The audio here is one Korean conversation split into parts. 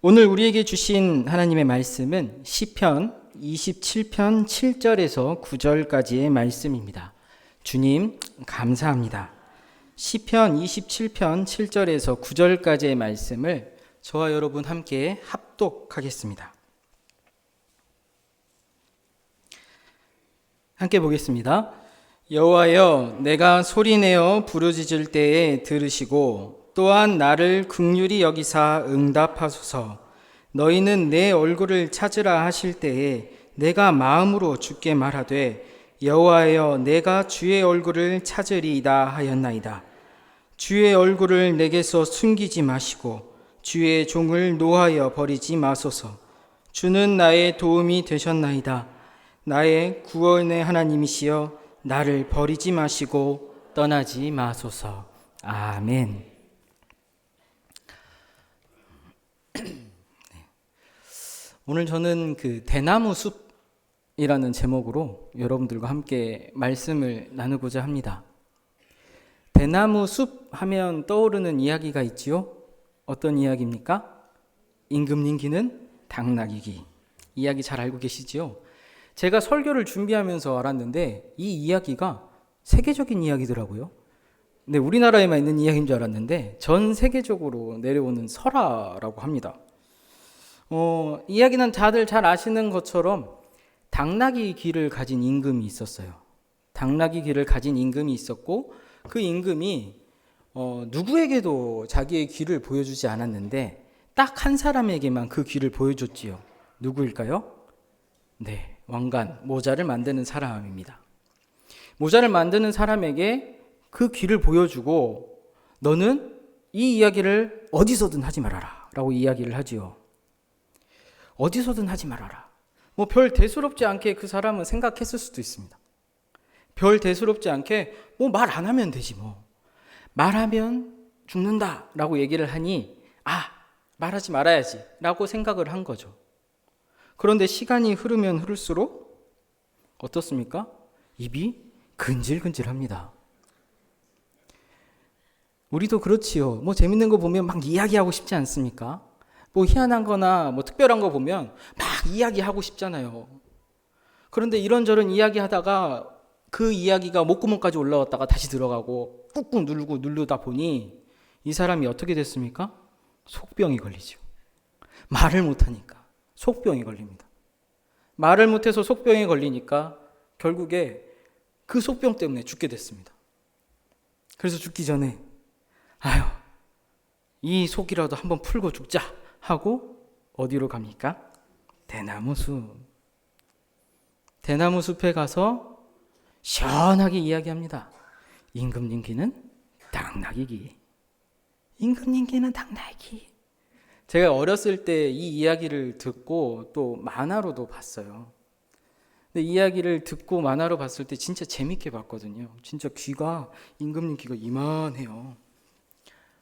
오늘 우리에게 주신 하나님의 말씀은 시편 27편 7절에서 9절까지의 말씀입니다. 주님 감사합니다. 시편 27편 7절에서 9절까지의 말씀을 저와 여러분 함께 합독하겠습니다. 함께 보겠습니다. 여호와여, 내가 소리내어 부르짖을 때에 들으시고 또한 나를 긍휼히 여기사 응답하소서. 너희는 내 얼굴을 찾으라 하실 때에 내가 마음으로 주께 말하되 여호와여, 내가 주의 얼굴을 찾으리이다 하였나이다. 주의 얼굴을 내게서 숨기지 마시고 주의 종을 노하여 버리지 마소서. 주는 나의 도움이 되셨나이다. 나의 구원의 하나님이시여, 나를 버리지 마시고 떠나지 마소서. 아멘. 오늘 저는 대나무 숲이라는 제목으로 여러분들과 함께 말씀을 나누고자 합니다. 대나무 숲 하면 떠오르는 이야기가 있지요. 어떤 이야기입니까? 임금님 기는 당나귀 이야기 잘 알고 계시지요? 제가 설교를 준비하면서 알았는데 이 이야기가 세계적인 이야기더라고요. 근데 우리나라에만 있는 이야기인 줄 알았는데 전 세계적으로 내려오는 설화라고 합니다. 이야기는 다들 잘 아시는 것처럼 당나귀 귀를 가진 임금이 있었어요. 당나귀 귀를 가진 임금이 있었고 그 임금이 누구에게도 자기의 귀를 보여주지 않았는데 딱 한 사람에게만 그 귀를 보여줬지요. 누구일까요? 네, 왕관, 모자를 만드는 사람입니다. 모자를 만드는 사람에게 그 귀를 보여주고 너는 이 이야기를 어디서든 하지 말아라 라고 이야기를 하지요. 어디서든 하지 말아라. 별 대수롭지 않게 그 사람은 생각했을 수도 있습니다. 별 대수롭지 않게 말 안 하면 되지 말하면 죽는다 라고 얘기를 하니 말하지 말아야지 라고 생각을 한 거죠. 그런데 시간이 흐르면 흐를수록 어떻습니까? 입이 근질근질합니다. 우리도 그렇지요. 재밌는 거 보면 막 이야기하고 싶지 않습니까? 희한한 거나 특별한 거 보면 막 이야기하고 싶잖아요. 그런데 이런저런 이야기하다가 그 이야기가 목구멍까지 올라왔다가 다시 들어가고 꾹꾹 누르다 보니 이 사람이 어떻게 됐습니까? 속병이 걸리죠. 말을 못하니까 속병이 걸립니다. 말을 못해서 속병이 걸리니까 결국에 그 속병 때문에 죽게 됐습니다. 그래서 죽기 전에 이 속이라도 한번 풀고 죽자 하고 어디로 갑니까? 대나무 숲. 대나무 숲에 가서 시원하게 이야기합니다. 임금님 귀는 당나귀 귀. 임금님 귀는 당나귀. 제가 어렸을 때 이 이야기를 듣고 또 만화로도 봤어요. 근데 이 이야기를 듣고 만화로 봤을 때 진짜 재밌게 봤거든요. 진짜 귀가, 임금님 귀가 이만해요.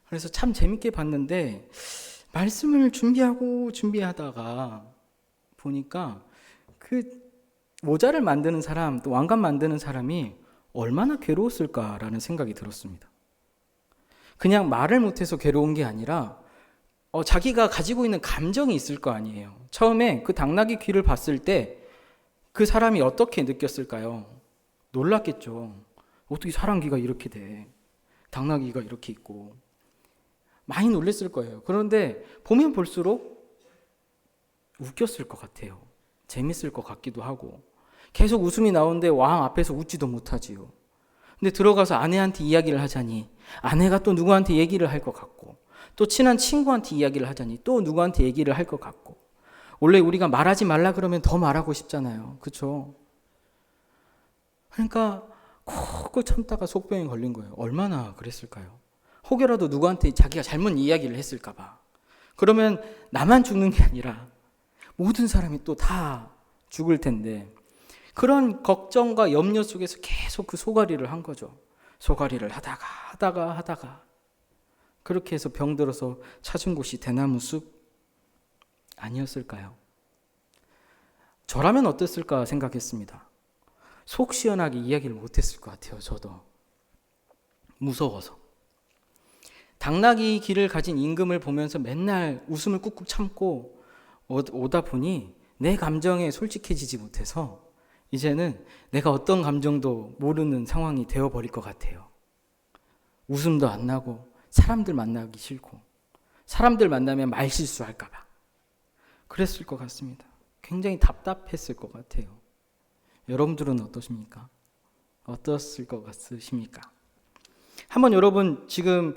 그래서 참 재밌게 봤는데 말씀을 준비하다가 보니까 그 모자를 만드는 사람, 또 왕관 만드는 사람이 얼마나 괴로웠을까라는 생각이 들었습니다. 그냥 말을 못해서 괴로운 게 아니라 자기가 가지고 있는 감정이 있을 거 아니에요. 처음에 그 당나귀 귀를 봤을 때 그 사람이 어떻게 느꼈을까요? 놀랐겠죠. 어떻게 사람 귀가 이렇게 돼? 당나귀가 이렇게 있고. 많이 놀랐을 거예요. 그런데 보면 볼수록 웃겼을 것 같아요. 재밌을 것 같기도 하고. 계속 웃음이 나오는데 왕 앞에서 웃지도 못하지요. 근데 들어가서 아내한테 이야기를 하자니 아내가 또 누구한테 얘기를 할 것 같고, 또 친한 친구한테 이야기를 하자니 또 누구한테 얘기를 할 것 같고. 원래 우리가 말하지 말라 그러면 더 말하고 싶잖아요. 그렇죠? 그러니까 콕 참다가 속병에 걸린 거예요. 얼마나 그랬을까요? 혹여라도 누구한테 자기가 잘못 이야기를 했을까 봐. 그러면 나만 죽는 게 아니라 모든 사람이 또 다 죽을 텐데, 그런 걱정과 염려 속에서 계속 그 소가리를 한 거죠. 소가리를 하다가 그렇게 해서 병들어서 찾은 곳이 대나무 숲 아니었을까요? 저라면 어땠을까 생각했습니다. 속 시원하게 이야기를 못했을 것 같아요. 저도 무서워서. 당나귀 귀를 가진 임금을 보면서 맨날 웃음을 꾹꾹 참고 오다 보니 내 감정에 솔직해지지 못해서 이제는 내가 어떤 감정도 모르는 상황이 되어버릴 것 같아요. 웃음도 안 나고 사람들 만나기 싫고 사람들 만나면 말실수할까 봐 그랬을 것 같습니다. 굉장히 답답했을 것 같아요. 여러분들은 어떠십니까? 어떻을 것 같으십니까? 한번 여러분 지금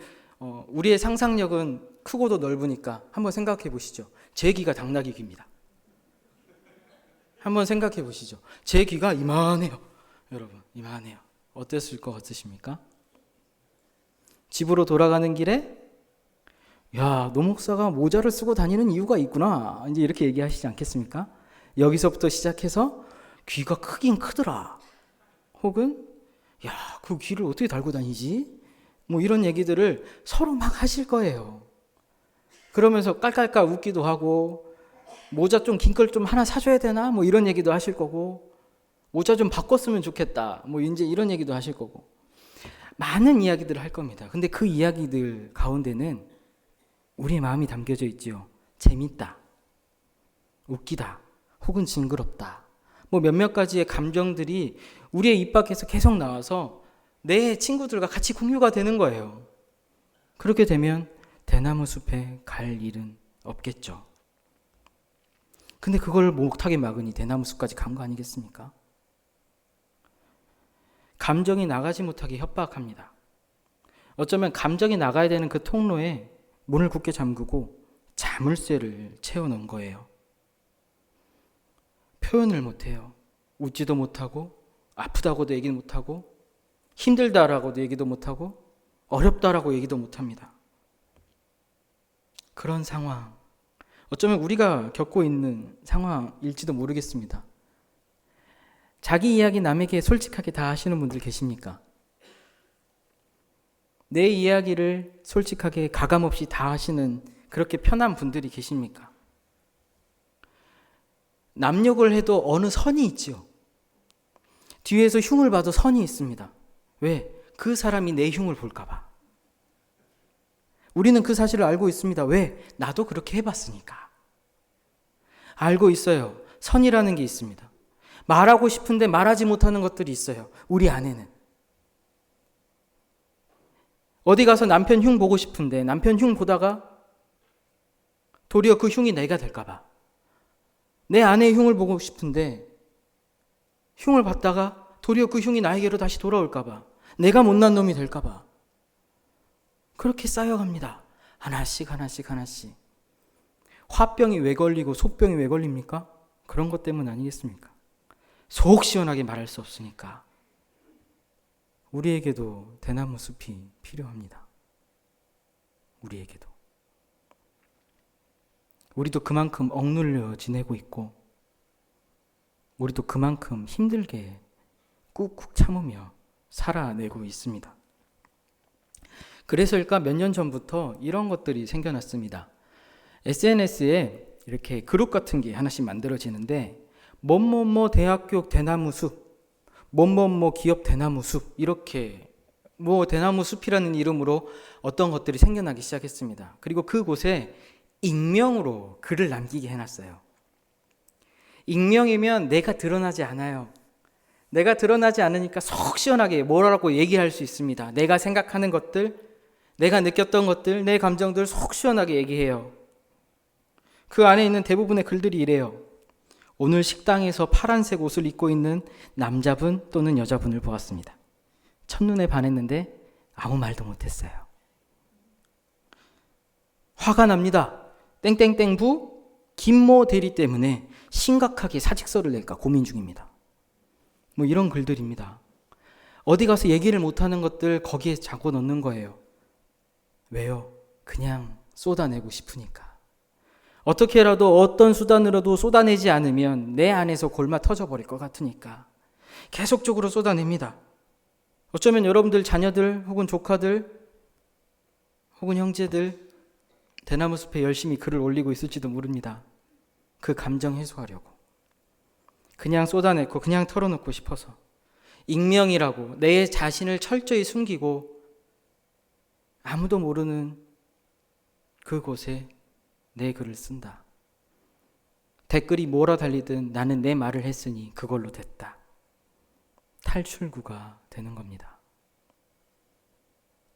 우리의 상상력은 크고도 넓으니까 한번 생각해 보시죠. 제 귀가 당나귀 귀입니다. 한번 생각해 보시죠. 제 귀가 이만해요. 여러분 이만해요. 어땠을 것 같으십니까? 집으로 돌아가는 길에 야, 노 목사가 모자를 쓰고 다니는 이유가 있구나. 이제 이렇게 얘기하시지 않겠습니까? 여기서부터 시작해서 귀가 크긴 크더라. 혹은 야, 그 귀를 어떻게 달고 다니지? 뭐 이런 얘기들을 서로 막 하실 거예요. 그러면서 깔깔깔 웃기도 하고 모자 좀 긴 걸 좀 하나 사줘야 되나? 뭐 이런 얘기도 하실 거고 모자 좀 바꿨으면 좋겠다. 뭐 이제 이런 얘기도 하실 거고 많은 이야기들을 할 겁니다. 근데 그 이야기들 가운데는 우리의 마음이 담겨져 있지요. 재밌다, 웃기다, 혹은 징그럽다. 뭐 몇몇 가지의 감정들이 우리의 입 밖에서 계속 나와서 내 친구들과 같이 공유가 되는 거예요. 그렇게 되면 대나무 숲에 갈 일은 없겠죠. 근데 그걸 못하게 막으니 대나무 숲까지 간 거 아니겠습니까? 감정이 나가지 못하게 협박합니다. 어쩌면 감정이 나가야 되는 그 통로에 문을 굳게 잠그고 자물쇠를 채워놓은 거예요. 표현을 못해요. 웃지도 못하고 아프다고도 얘기도 못하고 힘들다라고도 얘기도 못하고 어렵다라고 얘기도 못합니다. 그런 상황, 어쩌면 우리가 겪고 있는 상황일지도 모르겠습니다. 자기 이야기 남에게 솔직하게 다 하시는 분들 계십니까? 내 이야기를 솔직하게 가감없이 다 하시는 그렇게 편한 분들이 계십니까? 남 욕을 해도 어느 선이 있지요. 뒤에서 흉을 봐도 선이 있습니다. 왜? 그 사람이 내 흉을 볼까 봐. 우리는 그 사실을 알고 있습니다. 왜? 나도 그렇게 해봤으니까. 알고 있어요. 선이라는 게 있습니다. 말하고 싶은데 말하지 못하는 것들이 있어요. 우리 안에는. 어디 가서 남편 흉 보고 싶은데 남편 흉 보다가 도리어 그 흉이 내가 될까 봐. 내 아내의 흉을 보고 싶은데 흉을 봤다가 도리어 그 흉이 나에게로 다시 돌아올까 봐. 내가 못난 놈이 될까 봐. 그렇게 쌓여갑니다. 하나씩 하나씩 하나씩. 화병이 왜 걸리고 속병이 왜 걸립니까? 그런 것 때문 아니겠습니까? 속 시원하게 말할 수 없으니까. 우리에게도 대나무 숲이 필요합니다. 우리에게도. 우리도 그만큼 억눌려 지내고 있고 우리도 그만큼 힘들게 꾹꾹 참으며 살아내고 있습니다. 그래서일까 몇 년 전부터 이런 것들이 생겨났습니다. SNS에 이렇게 그룹 같은 게 하나씩 만들어지는데 뭐뭐뭐 대학교 대나무 숲, 뭐뭐뭐 기업 대나무 숲 이렇게 뭐 대나무 숲이라는 이름으로 어떤 것들이 생겨나기 시작했습니다. 그리고 그곳에 익명으로 글을 남기게 해놨어요. 익명이면 내가 드러나지 않아요. 내가 드러나지 않으니까 속 시원하게 뭐라고 얘기할 수 있습니다. 내가 생각하는 것들, 내가 느꼈던 것들, 내 감정들 속 시원하게 얘기해요. 그 안에 있는 대부분의 글들이 이래요. 오늘 식당에서 파란색 옷을 입고 있는 남자분 또는 여자분을 보았습니다. 첫눈에 반했는데 아무 말도 못했어요. 화가 납니다. 땡땡땡부 김모 대리 때문에 심각하게 사직서를 낼까 고민 중입니다. 뭐 이런 글들입니다. 어디 가서 얘기를 못하는 것들 거기에 적어 넣는 거예요. 왜요? 그냥 쏟아내고 싶으니까. 어떻게라도 어떤 수단으로도 쏟아내지 않으면 내 안에서 골마 터져버릴 것 같으니까 계속적으로 쏟아냅니다. 어쩌면 여러분들 자녀들 혹은 조카들 혹은 형제들 대나무 숲에 열심히 글을 올리고 있을지도 모릅니다. 그 감정 해소하려고. 그냥 쏟아내고 그냥 털어놓고 싶어서. 익명이라고 내 자신을 철저히 숨기고 아무도 모르는 그곳에 내 글을 쓴다. 댓글이 뭐라 달리든 나는 내 말을 했으니 그걸로 됐다. 탈출구가 되는 겁니다.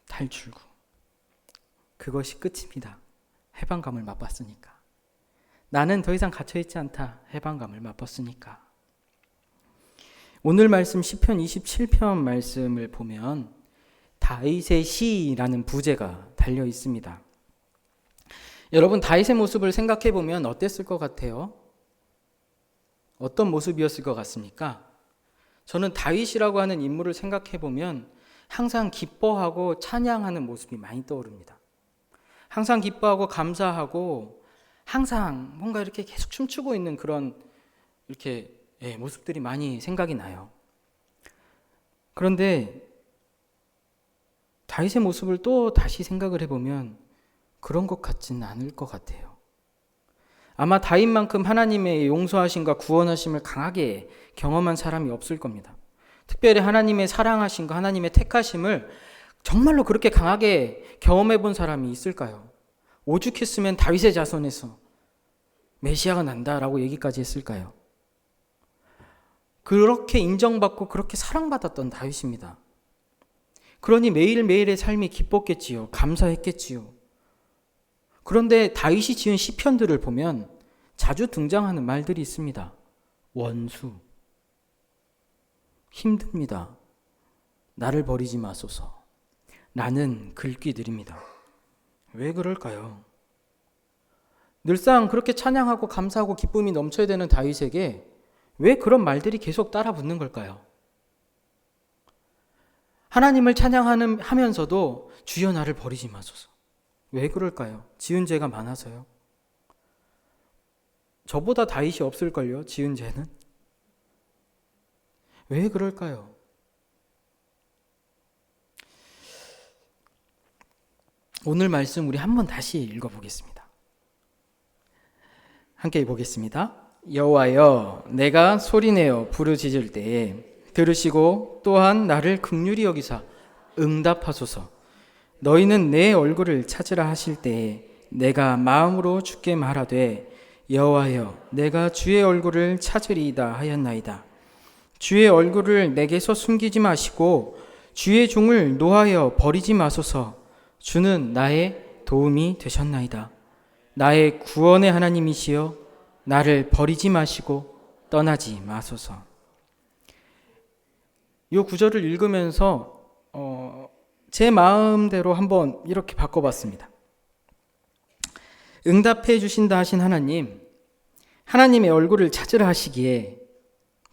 탈출구. 그것이 끝입니다. 해방감을 맛봤으니까. 나는 더 이상 갇혀있지 않다. 해방감을 맛봤으니까. 오늘 말씀 시편 27편 말씀을 보면 다윗의 시라는 부제가 달려 있습니다. 여러분, 다윗의 모습을 생각해 보면 어땠을 것 같아요? 어떤 모습이었을 것 같습니까? 저는 다윗이라고 하는 인물을 생각해 보면 항상 기뻐하고 찬양하는 모습이 많이 떠오릅니다. 항상 기뻐하고 감사하고 항상 뭔가 이렇게 계속 춤추고 있는 그런 이렇게 모습들이 많이 생각이 나요. 그런데 다윗의 모습을 또 다시 생각을 해보면 그런 것 같지는 않을 것 같아요. 아마 다윗만큼 하나님의 용서하심과 구원하심을 강하게 경험한 사람이 없을 겁니다. 특별히 하나님의 사랑하심과 하나님의 택하심을 정말로 그렇게 강하게 경험해 본 사람이 있을까요? 오죽했으면 다윗의 자손에서 메시아가 난다라고 얘기까지 했을까요? 그렇게 인정받고 그렇게 사랑받았던 다윗입니다. 그러니 매일매일의 삶이 기뻤겠지요. 감사했겠지요. 그런데 다윗이 지은 시편들을 보면 자주 등장하는 말들이 있습니다. 원수, 힘듭니다. 나를 버리지 마소서. 나는 글귀 느립니다. 왜 그럴까요? 늘상 그렇게 찬양하고 감사하고 기쁨이 넘쳐야 되는 다윗에게 왜 그런 말들이 계속 따라 붙는 걸까요? 하나님을 찬양하면서도 주여 나를 버리지 마소서. 왜 그럴까요? 지은 죄가 많아서요. 저보다 다윗이 없을걸요, 지은 죄는. 왜 그럴까요? 오늘 말씀 우리 한번 다시 읽어보겠습니다. 함께 보겠습니다. 여호와여, 내가 소리내어 부르짖을 때에 들으시고 또한 나를 긍휼히 여기사 응답하소서. 너희는 내 얼굴을 찾으라 하실 때에 내가 마음으로 주께 말하되 여호와여, 내가 주의 얼굴을 찾으리이다 하였나이다. 주의 얼굴을 내게서 숨기지 마시고 주의 종을 노하여 버리지 마소서. 주는 나의 도움이 되셨나이다. 나의 구원의 하나님이시여, 나를 버리지 마시고 떠나지 마소서. 이 구절을 읽으면서 제 마음대로 한번 이렇게 바꿔봤습니다. 응답해 주신다 하신 하나님, 하나님의 얼굴을 찾으라 하시기에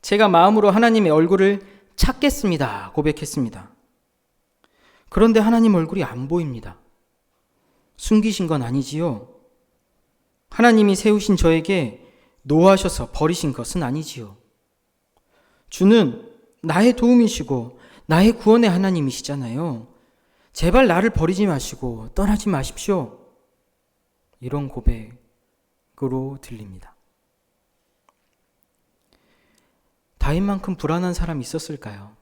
제가 마음으로 하나님의 얼굴을 찾겠습니다 고백했습니다. 그런데 하나님 얼굴이 안 보입니다. 숨기신 건 아니지요. 하나님이 세우신 저에게 노하셔서 버리신 것은 아니지요. 주는 나의 도움이시고 나의 구원의 하나님이시잖아요. 제발 나를 버리지 마시고 떠나지 마십시오. 이런 고백으로 들립니다. 다윗만큼 불안한 사람이 있었을까요?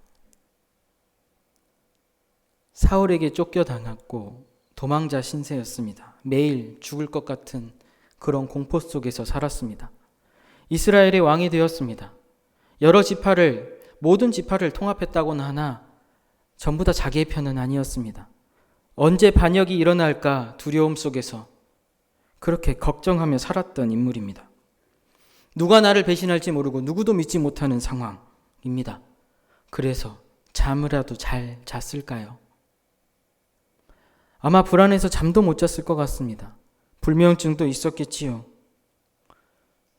사울에게 쫓겨다녔고 도망자 신세였습니다. 매일 죽을 것 같은 그런 공포 속에서 살았습니다. 이스라엘의 왕이 되었습니다. 여러 지파를, 모든 지파를 통합했다고는 하나 전부 다 자기의 편은 아니었습니다. 언제 반역이 일어날까 두려움 속에서 그렇게 걱정하며 살았던 인물입니다. 누가 나를 배신할지 모르고 누구도 믿지 못하는 상황입니다. 그래서 잠이라도 잘 잤을까요? 아마 불안해서 잠도 못 잤을 것 같습니다. 불면증도 있었겠지요.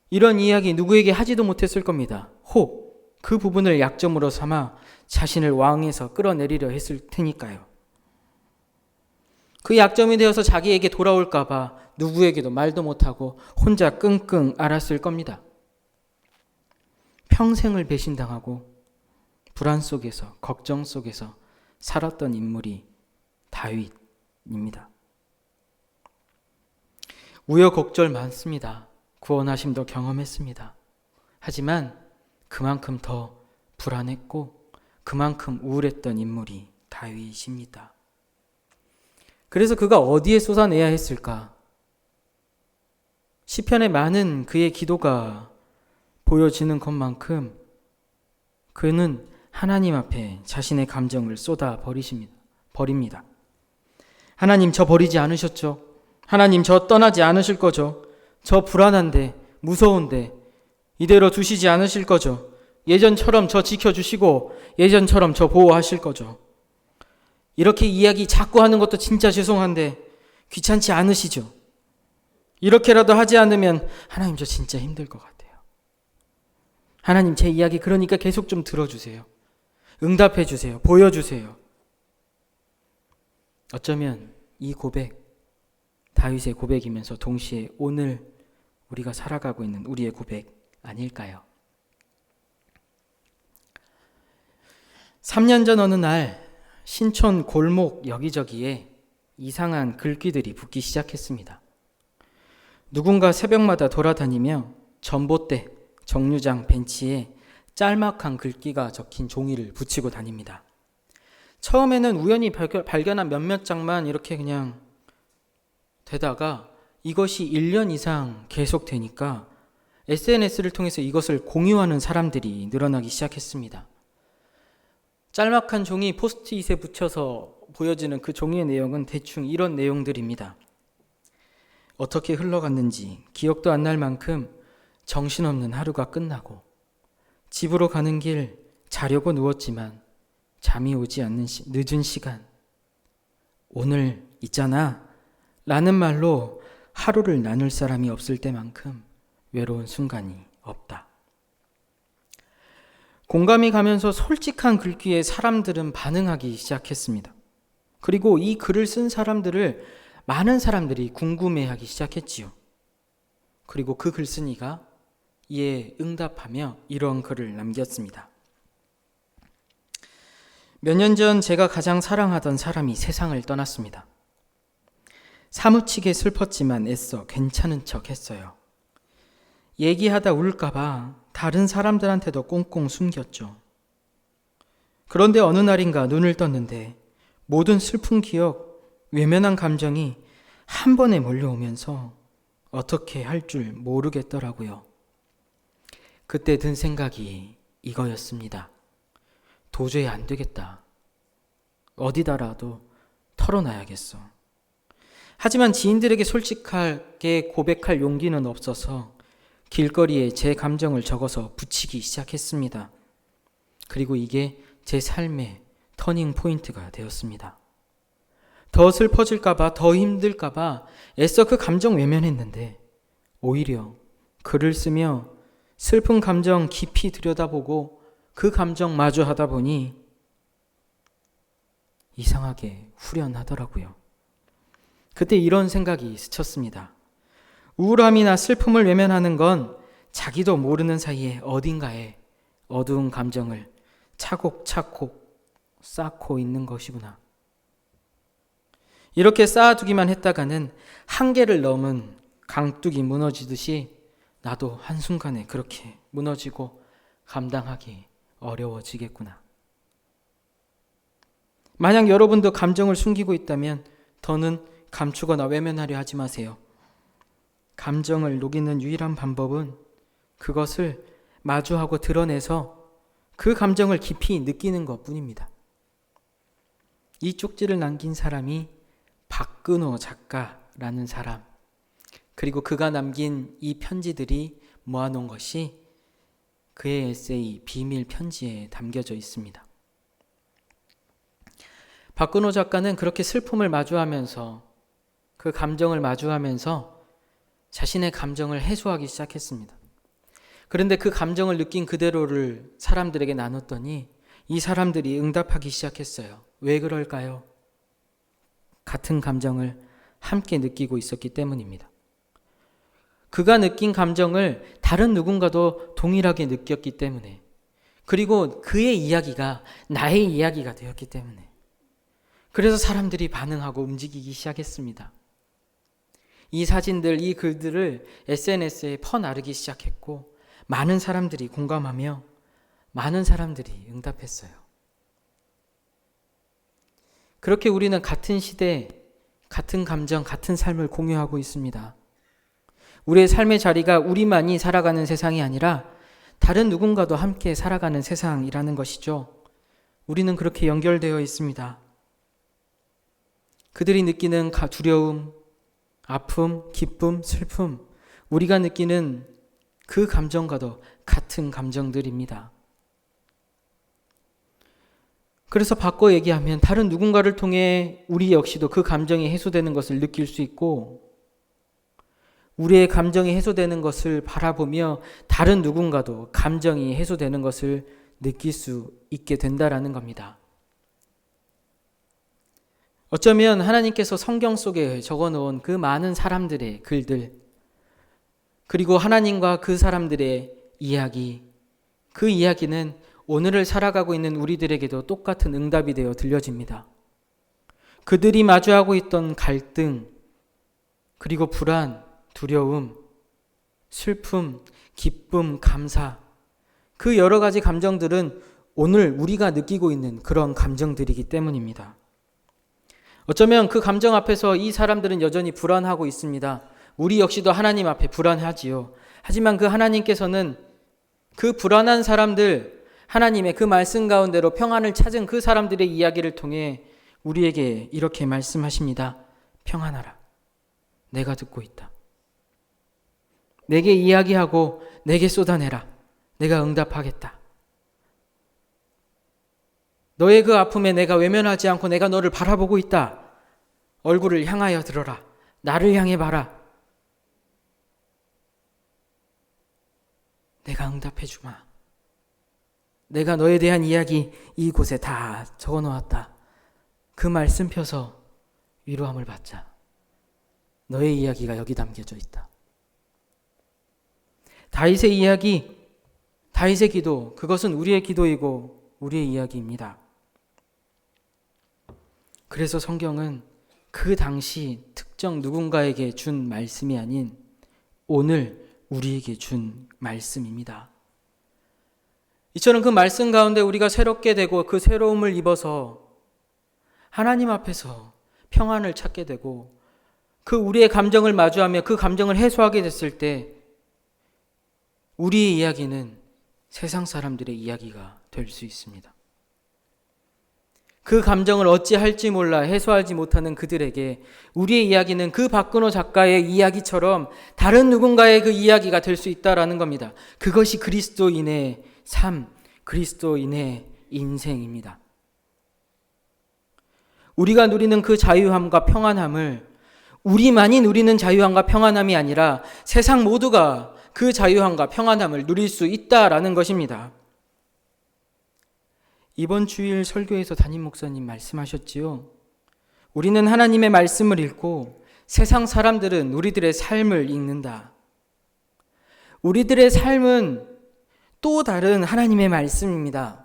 이런 이야기 누구에게 하지도 못했을 겁니다. 혹 그 부분을 약점으로 삼아 자신을 왕에서 끌어내리려 했을 테니까요. 그 약점이 되어서 자기에게 돌아올까 봐 누구에게도 말도 못하고 혼자 끙끙 앓았을 겁니다. 평생을 배신당하고 불안 속에서, 걱정 속에서 살았던 인물이 다윗입니다. 우여곡절 많습니다. 구원하심도 경험했습니다. 하지만 그만큼 더 불안했고 그만큼 우울했던 인물이 다윗입니다. 그래서 그가 어디에 쏟아내야 했을까? 시편에 많은 그의 기도가 보여지는 것만큼 그는 하나님 앞에 자신의 감정을 쏟아 버립니다. 하나님, 저 버리지 않으셨죠? 하나님, 저 떠나지 않으실 거죠? 저 불안한데, 무서운데 이대로 두시지 않으실 거죠? 예전처럼 저 지켜주시고 예전처럼 저 보호하실 거죠? 이렇게 이야기 자꾸 하는 것도 진짜 죄송한데 귀찮지 않으시죠? 이렇게라도 하지 않으면 하나님, 저 진짜 힘들 것 같아요. 하나님, 제 이야기 그러니까 계속 좀 들어주세요. 응답해 주세요. 보여주세요. 어쩌면 이 고백, 다윗의 고백이면서 동시에 오늘 우리가 살아가고 있는 우리의 고백 아닐까요? 3년 전 어느 날 신촌 골목 여기저기에 이상한 글귀들이 붙기 시작했습니다. 누군가 새벽마다 돌아다니며 전봇대, 정류장 벤치에 짤막한 글귀가 적힌 종이를 붙이고 다닙니다. 처음에는 우연히 발견한 몇몇 장만 이렇게 그냥 되다가 이것이 1년 이상 계속되니까 SNS를 통해서 이것을 공유하는 사람들이 늘어나기 시작했습니다. 짤막한 종이 포스트잇에 붙여서 보여지는 그 종이의 내용은 대충 이런 내용들입니다. 어떻게 흘러갔는지 기억도 안 날 만큼 정신없는 하루가 끝나고 집으로 가는 길 자려고 누웠지만 잠이 오지 않는 늦은 시간. 오늘 있잖아 라는 말로 하루를 나눌 사람이 없을 때만큼 외로운 순간이 없다. 공감이 가면서 솔직한 글귀에 사람들은 반응하기 시작했습니다. 그리고 이 글을 쓴 사람들을 많은 사람들이 궁금해하기 시작했지요. 그리고 그 글쓴이가 이에 응답하며 이런 글을 남겼습니다. 몇 년 전 제가 가장 사랑하던 사람이 세상을 떠났습니다. 사무치게 슬펐지만 애써 괜찮은 척 했어요. 얘기하다 울까봐 다른 사람들한테도 꽁꽁 숨겼죠. 그런데 어느 날인가 눈을 떴는데 모든 슬픈 기억, 외면한 감정이 한 번에 몰려오면서 어떻게 할 줄 모르겠더라고요. 그때 든 생각이 이거였습니다. 도저히 안 되겠다. 어디다라도 털어놔야겠어. 하지만 지인들에게 솔직하게 고백할 용기는 없어서 길거리에 제 감정을 적어서 붙이기 시작했습니다. 그리고 이게 제 삶의 터닝 포인트가 되었습니다. 더 슬퍼질까봐, 더 힘들까봐 애써 그 감정 외면했는데 오히려 글을 쓰며 슬픈 감정 깊이 들여다보고 그 감정 마주하다 보니 이상하게 후련하더라고요. 그때 이런 생각이 스쳤습니다. 우울함이나 슬픔을 외면하는 건 자기도 모르는 사이에 어딘가에 어두운 감정을 차곡차곡 쌓고 있는 것이구나. 이렇게 쌓아두기만 했다가는 한계를 넘은 강둑이 무너지듯이 나도 한순간에 그렇게 무너지고 감당하기 어려워지겠구나. 만약 여러분도 감정을 숨기고 있다면 더는 감추거나 외면하려 하지 마세요. 감정을 녹이는 유일한 방법은 그것을 마주하고 드러내서 그 감정을 깊이 느끼는 것뿐입니다. 이 쪽지를 남긴 사람이 박근호 작가라는 사람, 그리고 그가 남긴 이 편지들이 모아놓은 것이 그의 에세이 비밀 편지에 담겨져 있습니다. 박근호 작가는 그렇게 슬픔을 마주하면서 그 감정을 마주하면서 자신의 감정을 해소하기 시작했습니다. 그런데 그 감정을 느낀 그대로를 사람들에게 나눴더니 이 사람들이 응답하기 시작했어요. 왜 그럴까요? 같은 감정을 함께 느끼고 있었기 때문입니다. 그가 느낀 감정을 다른 누군가도 동일하게 느꼈기 때문에, 그리고 그의 이야기가 나의 이야기가 되었기 때문에, 그래서 사람들이 반응하고 움직이기 시작했습니다. 이 사진들, 이 글들을 SNS에 퍼나르기 시작했고 많은 사람들이 공감하며 많은 사람들이 응답했어요. 그렇게 우리는 같은 시대, 같은 감정, 같은 삶을 공유하고 있습니다. 우리의 삶의 자리가 우리만이 살아가는 세상이 아니라 다른 누군가도 함께 살아가는 세상이라는 것이죠. 우리는 그렇게 연결되어 있습니다. 그들이 느끼는 두려움, 아픔, 기쁨, 슬픔, 우리가 느끼는 그 감정과도 같은 감정들입니다. 그래서 바꿔 얘기하면 다른 누군가를 통해 우리 역시도 그 감정이 해소되는 것을 느낄 수 있고, 우리의 감정이 해소되는 것을 바라보며 다른 누군가도 감정이 해소되는 것을 느낄 수 있게 된다라는 겁니다. 어쩌면 하나님께서 성경 속에 적어놓은 그 많은 사람들의 글들, 그리고 하나님과 그 사람들의 이야기, 그 이야기는 오늘을 살아가고 있는 우리들에게도 똑같은 응답이 되어 들려집니다. 그들이 마주하고 있던 갈등, 그리고 불안, 두려움, 슬픔, 기쁨, 감사, 그 여러 가지 감정들은 오늘 우리가 느끼고 있는 그런 감정들이기 때문입니다. 어쩌면 그 감정 앞에서 이 사람들은 여전히 불안하고 있습니다. 우리 역시도 하나님 앞에 불안하지요. 하지만 그 하나님께서는 그 불안한 사람들, 하나님의 그 말씀 가운데로 평안을 찾은 그 사람들의 이야기를 통해 우리에게 이렇게 말씀하십니다. 평안하라. 내가 듣고 있다. 내게 이야기하고 내게 쏟아내라. 내가 응답하겠다. 너의 그 아픔에 내가 외면하지 않고 내가 너를 바라보고 있다. 얼굴을 향하여 들어라. 나를 향해 봐라. 내가 응답해 주마. 내가 너에 대한 이야기 이곳에 다 적어 놓았다. 그 말씀 펴서 위로함을 받자. 너의 이야기가 여기 담겨져 있다. 다윗의 이야기, 다윗의 기도, 그것은 우리의 기도이고 우리의 이야기입니다. 그래서 성경은 그 당시 특정 누군가에게 준 말씀이 아닌 오늘 우리에게 준 말씀입니다. 이처럼 그 말씀 가운데 우리가 새롭게 되고 그 새로움을 입어서 하나님 앞에서 평안을 찾게 되고 그 우리의 감정을 마주하며 그 감정을 해소하게 됐을 때 우리의 이야기는 세상 사람들의 이야기가 될 수 있습니다. 그 감정을 어찌할지 몰라 해소하지 못하는 그들에게 우리의 이야기는 그 박근호 작가의 이야기처럼 다른 누군가의 그 이야기가 될 수 있다라는 겁니다. 그것이 그리스도인의 삶, 그리스도인의 인생입니다. 우리가 누리는 그 자유함과 평안함을 우리만이 누리는 자유함과 평안함이 아니라 세상 모두가 그 자유함과 평안함을 누릴 수 있다라는 것입니다. 이번 주일 설교에서 담임 목사님 말씀하셨지요. 우리는 하나님의 말씀을 읽고 세상 사람들은 우리들의 삶을 읽는다. 우리들의 삶은 또 다른 하나님의 말씀입니다.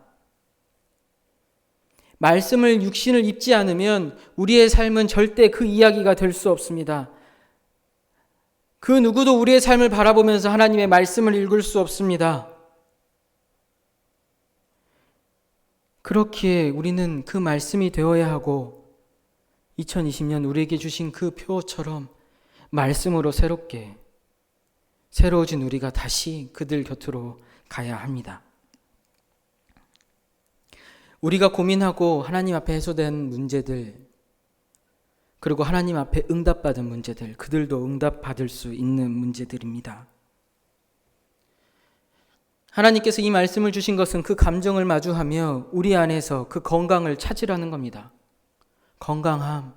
말씀을 육신을 입지 않으면 우리의 삶은 절대 그 이야기가 될 수 없습니다. 그 누구도 우리의 삶을 바라보면서 하나님의 말씀을 읽을 수 없습니다. 그렇기에 우리는 그 말씀이 되어야 하고 2020년 우리에게 주신 그 표처럼 말씀으로 새로워진 우리가 다시 그들 곁으로 가야 합니다. 우리가 고민하고 하나님 앞에 해소된 문제들, 그리고 하나님 앞에 응답받은 문제들, 그들도 응답받을 수 있는 문제들입니다. 하나님께서 이 말씀을 주신 것은 그 감정을 마주하며 우리 안에서 그 건강을 찾으라는 겁니다. 건강함,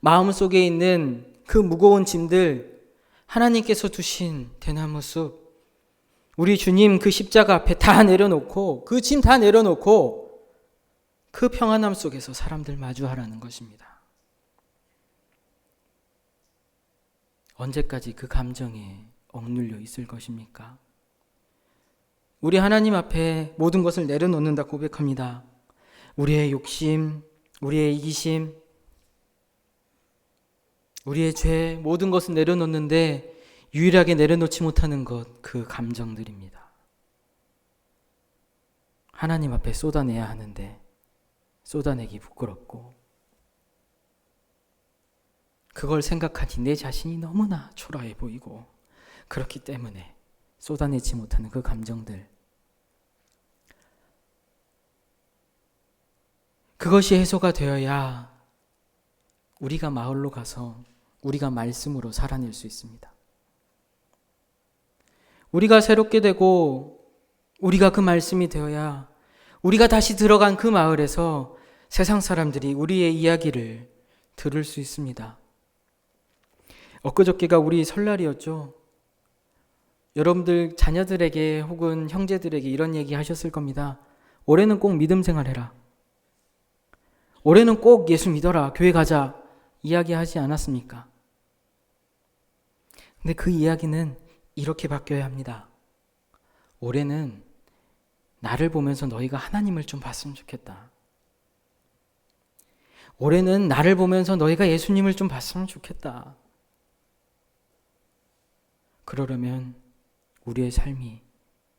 마음속에 있는 그 무거운 짐들, 하나님께서 두신 대나무 숲, 우리 주님 그 십자가 앞에 다 내려놓고 그 짐 다 내려놓고 그 평안함 속에서 사람들 마주하라는 것입니다. 언제까지 그 감정에 억눌려 있을 것입니까? 우리 하나님 앞에 모든 것을 내려놓는다 고백합니다. 우리의 욕심, 우리의 이기심, 우리의 죄, 모든 것을 내려놓는데 유일하게 내려놓지 못하는 것, 그 감정들입니다. 하나님 앞에 쏟아내야 하는데 쏟아내기 부끄럽고 그걸 생각하니 내 자신이 너무나 초라해 보이고, 그렇기 때문에 쏟아내지 못하는 그 감정들, 그것이 해소가 되어야 우리가 마을로 가서 우리가 말씀으로 살아낼 수 있습니다. 우리가 새롭게 되고 우리가 그 말씀이 되어야 우리가 다시 들어간 그 마을에서 세상 사람들이 우리의 이야기를 들을 수 있습니다. 엊그저께가 우리 설날이었죠. 여러분들 자녀들에게 혹은 형제들에게 이런 얘기 하셨을 겁니다. 올해는 꼭 믿음 생활해라. 올해는 꼭 예수 믿어라. 교회 가자. 이야기하지 않았습니까? 근데 그 이야기는 이렇게 바뀌어야 합니다. 올해는 나를 보면서 너희가 하나님을 좀 봤으면 좋겠다. 올해는 나를 보면서 너희가 예수님을 좀 봤으면 좋겠다. 그러려면 우리의 삶이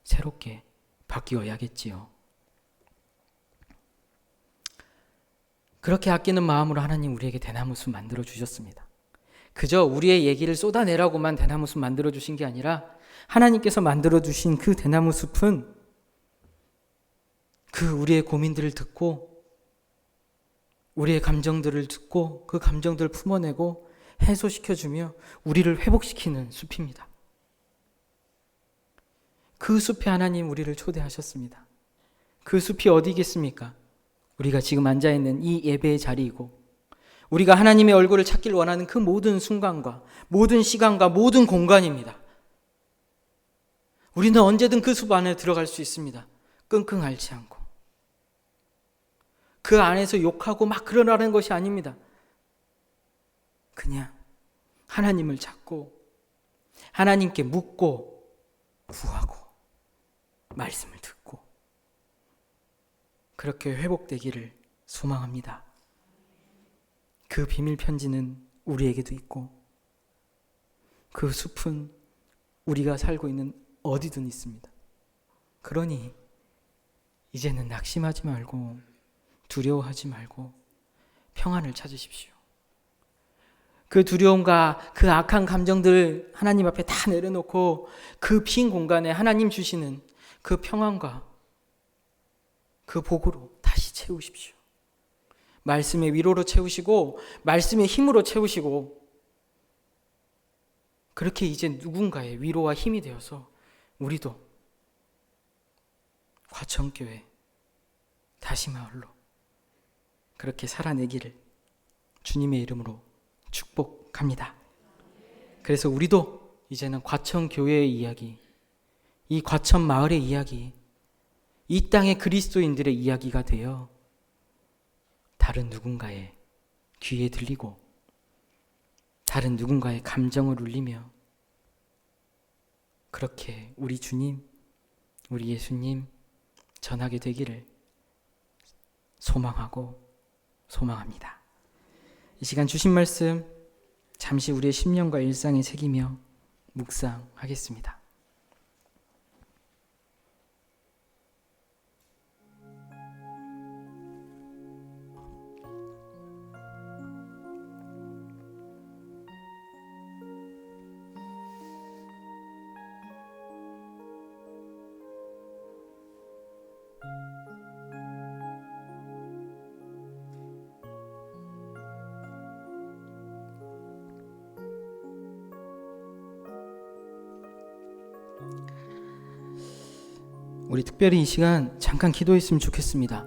새롭게 바뀌어야겠지요. 그렇게 아끼는 마음으로 하나님 우리에게 대나무숲 만들어 주셨습니다. 그저 우리의 얘기를 쏟아내라고만 대나무숲 만들어 주신 게 아니라 하나님께서 만들어 주신 그 대나무숲은 그 우리의 고민들을 듣고 우리의 감정들을 듣고 그 감정들을 품어내고 해소시켜주며 우리를 회복시키는 숲입니다. 그 숲에 하나님 우리를 초대하셨습니다. 그 숲이 어디겠습니까? 우리가 지금 앉아있는 이 예배의 자리이고 우리가 하나님의 얼굴을 찾길 원하는 그 모든 순간과 모든 시간과 모든 공간입니다. 우리는 언제든 그 숲 안에 들어갈 수 있습니다. 끙끙 앓지 않고. 그 안에서 욕하고 막 그러라는 것이 아닙니다. 그냥 하나님을 찾고 하나님께 묻고 구하고 말씀을 듣고 그렇게 회복되기를 소망합니다. 그 비밀 편지는 우리에게도 있고 그 숲은 우리가 살고 있는 어디든 있습니다. 그러니 이제는 낙심하지 말고 두려워하지 말고 평안을 찾으십시오. 그 두려움과 그 악한 감정들 하나님 앞에 다 내려놓고 그 빈 공간에 하나님 주시는 그 평안과 그 복으로 다시 채우십시오. 말씀의 위로로 채우시고 말씀의 힘으로 채우시고 그렇게 이제 누군가의 위로와 힘이 되어서 우리도 과천교회 다시 마을로 그렇게 살아내기를 주님의 이름으로 축복합니다. 그래서 우리도 이제는 과천교회의 이야기, 이 과천 마을의 이야기, 이 땅의 그리스도인들의 이야기가 되어 다른 누군가의 귀에 들리고 다른 누군가의 감정을 울리며 그렇게 우리 주님, 우리 예수님 전하게 되기를 소망하고 소망합니다. 이 시간 주신 말씀 잠시 우리의 심령과 일상에 새기며 묵상하겠습니다. 우리 특별히 이 시간 잠깐 기도했으면 좋겠습니다.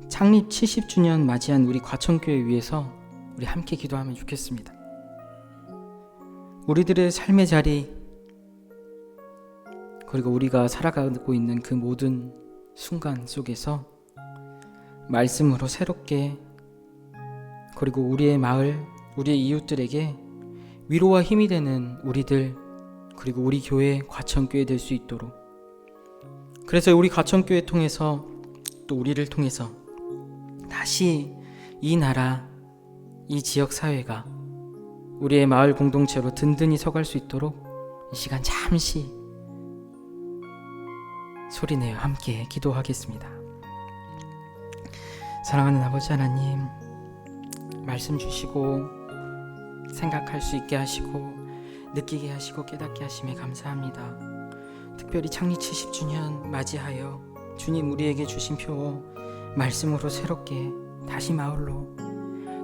창립 70주년 맞이한 우리 과천교회 위해서 우리 함께 기도하면 좋겠습니다. 우리들의 삶의 자리 그리고 우리가 살아가고 있는 그 모든 순간 속에서 말씀으로 새롭게 그리고 우리의 마을, 우리의 이웃들에게 위로와 힘이 되는 우리들 그리고 우리 교회 과천교회 될 수 있도록 그래서 우리 과천교회 통해서 또 우리를 통해서 다시 이 나라, 이 지역 사회가 우리의 마을 공동체로 든든히 서갈 수 있도록 이 시간 잠시 소리내어 함께 기도하겠습니다. 사랑하는 아버지 하나님, 말씀 주시고 생각할 수 있게 하시고 느끼게 하시고 깨닫게 하심에 감사합니다. 특별히 창립 70주년 맞이하여 주님 우리에게 주신 표 말씀으로 새롭게 다시 마을로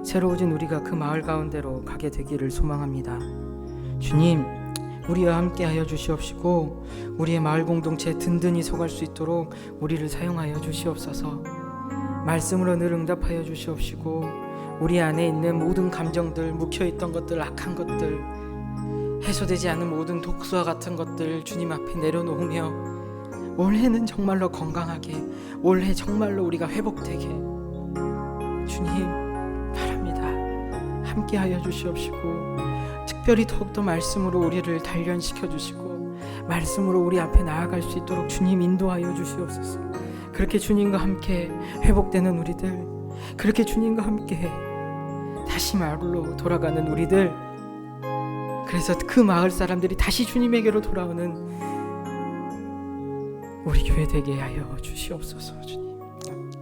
새로워진 우리가 그 마을 가운데로 가게 되기를 소망합니다. 주님, 우리와 함께하여 주시옵시고 우리의 마을 공동체에 든든히 서갈 수 있도록 우리를 사용하여 주시옵소서. 말씀으로 늘 응답하여 주시옵시고 우리 안에 있는 모든 감정들, 묵혀있던 것들, 악한 것들, 해소되지 않은 모든 독소와 같은 것들 주님 앞에 내려놓으며 올해는 정말로 건강하게, 올해 정말로 우리가 회복되게 주님 바랍니다. 함께하여 주시옵시고 특별히 더욱더 말씀으로 우리를 단련시켜 주시고 말씀으로 우리 앞에 나아갈 수 있도록 주님 인도하여 주시옵소서. 그렇게 주님과 함께 회복되는 우리들, 그렇게 주님과 함께 다시 마을로 돌아가는 우리들, 그래서 그 마을 사람들이 다시 주님에게로 돌아오는 우리 교회 되게 하여 주시옵소서. 주님 감사합니다.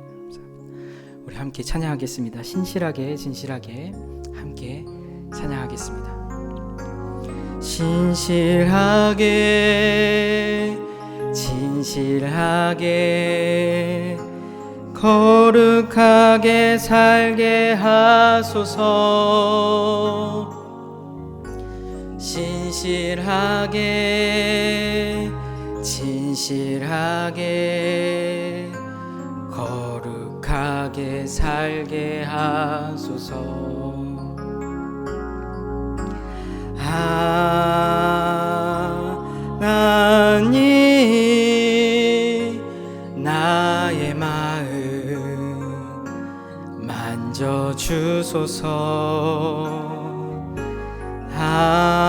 우리 함께 찬양하겠습니다. 신실하게 진실하게 함께 찬양하겠습니다. 신실하게 진실하게 거룩하게 살게 하소서. 신실하게 진실하게 거룩하게 살게 하소서. 하나님 나의 마음 만져주소서. 하나님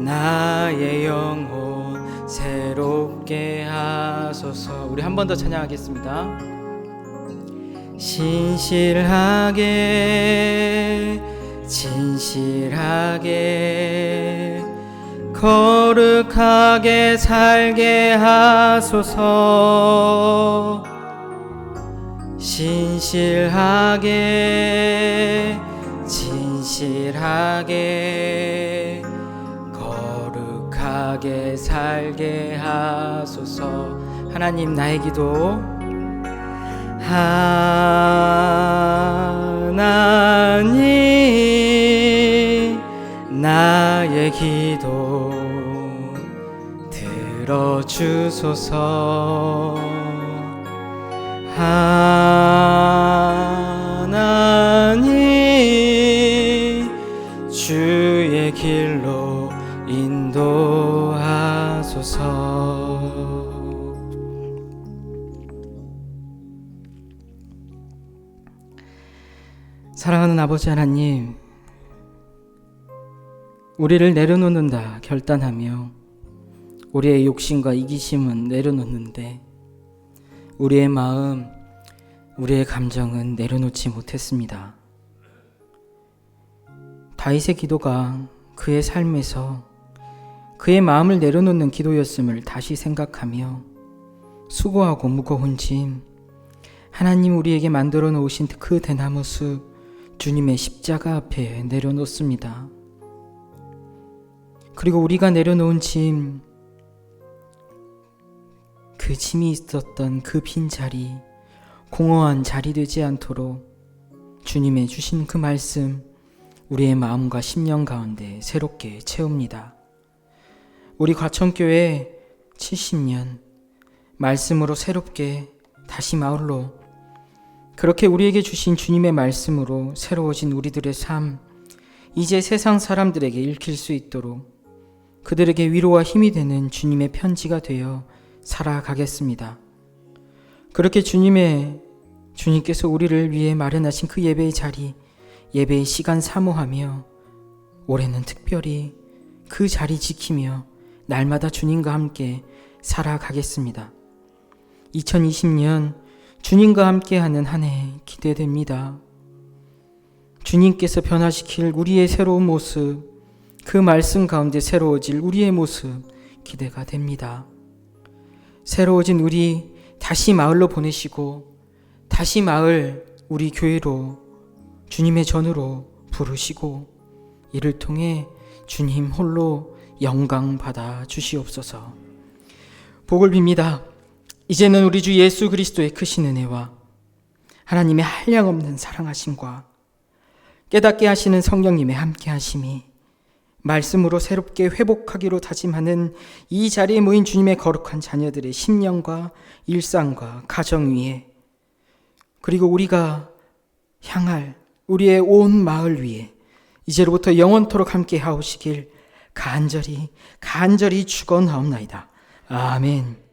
나의 영혼 새롭게 하소서. 우리 한 번 더 찬양하겠습니다. 신실하게 진실하게 거룩하게 살게 하소서. 신실하게 진실하게 거룩하게 살게 하소서. 하나님 나의 기도 하나님 나의 기도 들어주소서. 하나님 주의 길로 인도하소서. 사랑하는 아버지 하나님, 우리를 내려놓는다 결단하며 우리의 욕심과 이기심은 내려놓는데 우리의 마음, 우리의 감정은 내려놓지 못했습니다. 다윗의 기도가 그의 삶에서 그의 마음을 내려놓는 기도였음을 다시 생각하며 수고하고 무거운 짐, 하나님 우리에게 만들어 놓으신 그 대나무 숲 주님의 십자가 앞에 내려놓습니다. 그리고 우리가 내려놓은 짐, 그 짐이 있었던 그 빈자리, 공허한 자리 되지 않도록 주님의 주신 그 말씀 우리의 마음과 심령 가운데 새롭게 채웁니다. 우리 과천교회 70년 말씀으로 새롭게 다시 마을로 그렇게 우리에게 주신 주님의 말씀으로 새로워진 우리들의 삶, 이제 세상 사람들에게 읽힐 수 있도록 그들에게 위로와 힘이 되는 주님의 편지가 되어 살아가겠습니다. 그렇게 주님께서 우리를 위해 마련하신 그 예배의 자리, 예배의 시간 사모하며 올해는 특별히 그 자리 지키며 날마다 주님과 함께 살아가겠습니다. 2020년 주님과 함께하는 한 해 기대됩니다. 주님께서 변화시킬 우리의 새로운 모습, 그 말씀 가운데 새로워질 우리의 모습 기대가 됩니다. 새로워진 우리 다시 마을로 보내시고 다시 마을 우리 교회로 주님의 전으로 부르시고 이를 통해 주님 홀로 영광 받아 주시옵소서. 복을 빕니다. 이제는 우리 주 예수 그리스도의 크신 은혜와 하나님의 한량없는 사랑하심과 깨닫게 하시는 성령님의 함께하심이 말씀으로 새롭게 회복하기로 다짐하는 이 자리에 모인 주님의 거룩한 자녀들의 심령과 일상과 가정 위에, 그리고 우리가 향할 우리의 온 마을 위에 이제로부터 영원토록 함께 하오시길 간절히 축원하옵나이다. 아멘.